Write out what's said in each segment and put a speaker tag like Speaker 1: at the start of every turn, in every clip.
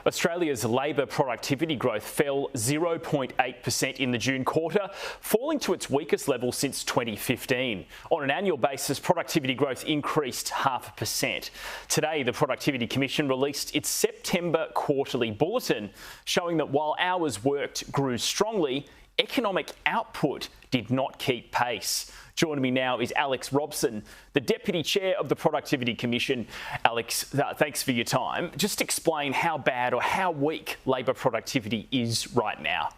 Speaker 1: Australia's labour productivity growth fell 0.8% in the June quarter, falling to its weakest level since 2015. On an annual basis, productivity growth increased 0.5%. Today, the Productivity Commission released its September quarterly bulletin, showing that while hours worked grew strongly, economic output did not keep pace. Joining me now is Alex Robson, the Deputy Chair of the Productivity Commission. Alex, thanks for your time. Just explain how bad or how weak labour productivity is right now.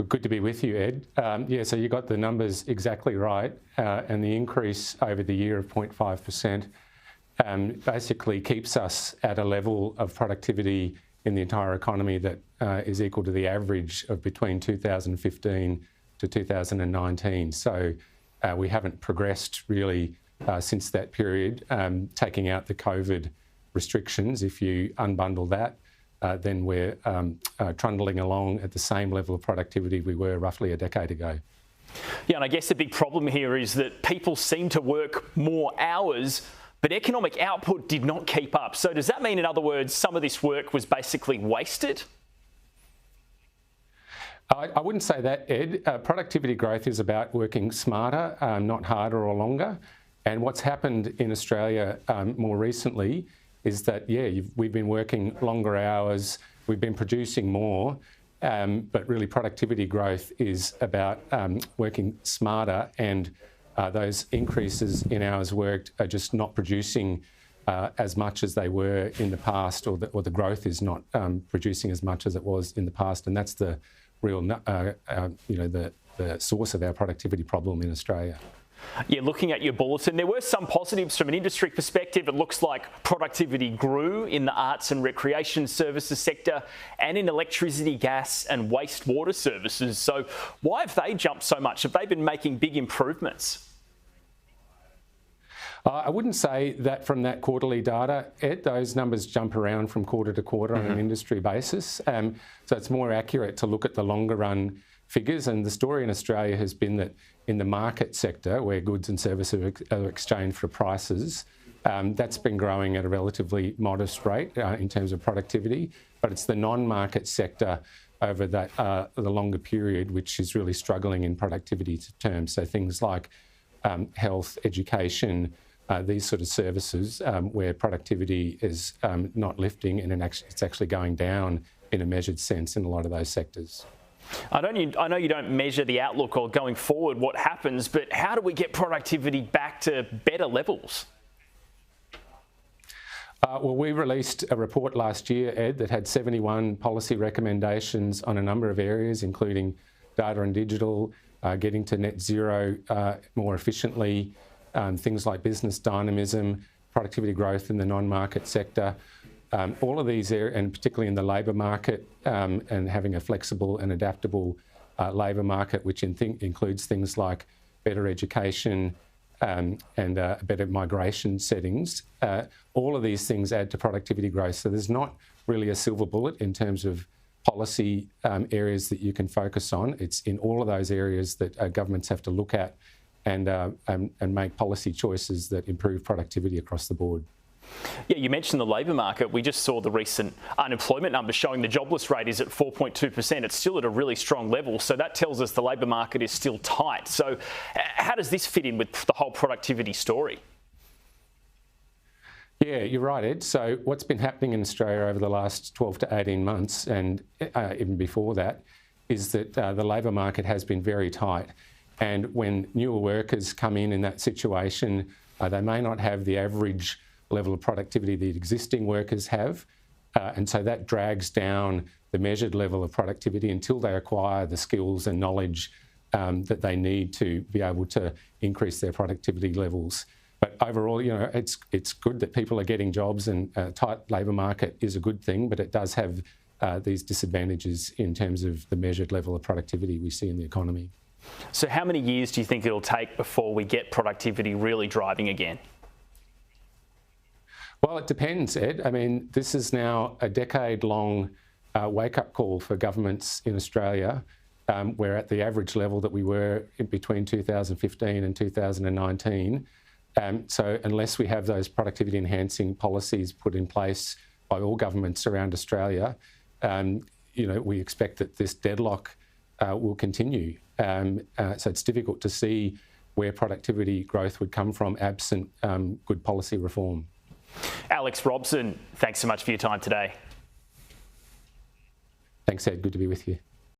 Speaker 2: Good to be with you, Ed. So you got the numbers exactly right, and the increase over the year of 0.5% basically keeps us at a level of productivity in the entire economy that is equal to the average of between 2015 to 2019. So we haven't progressed really since that period. Taking out the COVID restrictions, if you unbundle that, then we're trundling along at the same level of productivity we were roughly a decade ago.
Speaker 1: Yeah, and I guess the big problem here is that people seem to work more hours, but economic output did not keep up. So does that mean, in other words, some of this work was basically wasted?
Speaker 2: I wouldn't say that, Ed. Productivity growth is about working smarter, not harder or longer. And what's happened in Australia more recently is that, we've been working longer hours, we've been producing more, but really productivity growth is about working smarter, and those increases in hours worked are just not producing as much as they were in the past, or the growth is not producing as much as it was in the past, and that's the real, the source of our productivity problem in Australia.
Speaker 1: Yeah, looking at your bulletin, there were some positives from an industry perspective. It looks like productivity grew in the arts and recreation services sector and in electricity, gas and wastewater services. So why have they jumped so much? Have they been making big improvements?
Speaker 2: I wouldn't say that from that quarterly data, Ed. Those numbers jump around from quarter to quarter on an industry basis. So it's more accurate to look at the longer run figures. And the story in Australia has been that in the market sector, where goods and services are exchanged for prices, that's been growing at a relatively modest rate in terms of productivity. But it's the non-market sector over that the longer period which is really struggling in productivity terms. So things like health, education, these sort of services where productivity is not lifting, and it's actually going down in a measured sense in a lot of those sectors.
Speaker 1: I know you don't measure the outlook or going forward what happens, but how do we get productivity back to better levels?
Speaker 2: Well, we released a report last year, Ed, that had 71 policy recommendations on a number of areas, including data and digital, getting to net zero more efficiently, things like business dynamism, productivity growth in the non-market sector. All of these areas, and particularly in the labour market, and having a flexible and adaptable labour market, which includes things like better education and better migration settings. All of these things add to productivity growth. So there's not really a silver bullet in terms of policy areas that you can focus on. It's in all of those areas that governments have to look at and make policy choices that improve productivity across the board.
Speaker 1: Yeah, you mentioned the labour market. We just saw the recent unemployment numbers showing the jobless rate is at 4.2%. It's still at a really strong level. So that tells us the labour market is still tight. So how does this fit in with the whole productivity story?
Speaker 2: Yeah, you're right, Ed. So what's been happening in Australia over the last 12 to 18 months, and even before that, is that the labour market has been very tight. And when newer workers come in that situation, they may not have the average level of productivity that existing workers have. And so that drags down the measured level of productivity until they acquire the skills and knowledge that they need to be able to increase their productivity levels. But overall, it's good that people are getting jobs, and a tight labour market is a good thing, but it does have these disadvantages in terms of the measured level of productivity we see in the economy.
Speaker 1: So how many years do you think it'll take before we get productivity really driving again?
Speaker 2: Well, it depends, Ed. I mean, this is now a decade-long wake-up call for governments in Australia. We're at the average level that we were in between 2015 and 2019. So unless we have those productivity-enhancing policies put in place by all governments around Australia, we expect that this deadlock will continue. So it's difficult to see where productivity growth would come from absent good policy reform.
Speaker 1: Alex Robson, thanks so much for your time today.
Speaker 2: Thanks, Ed. Good to be with you.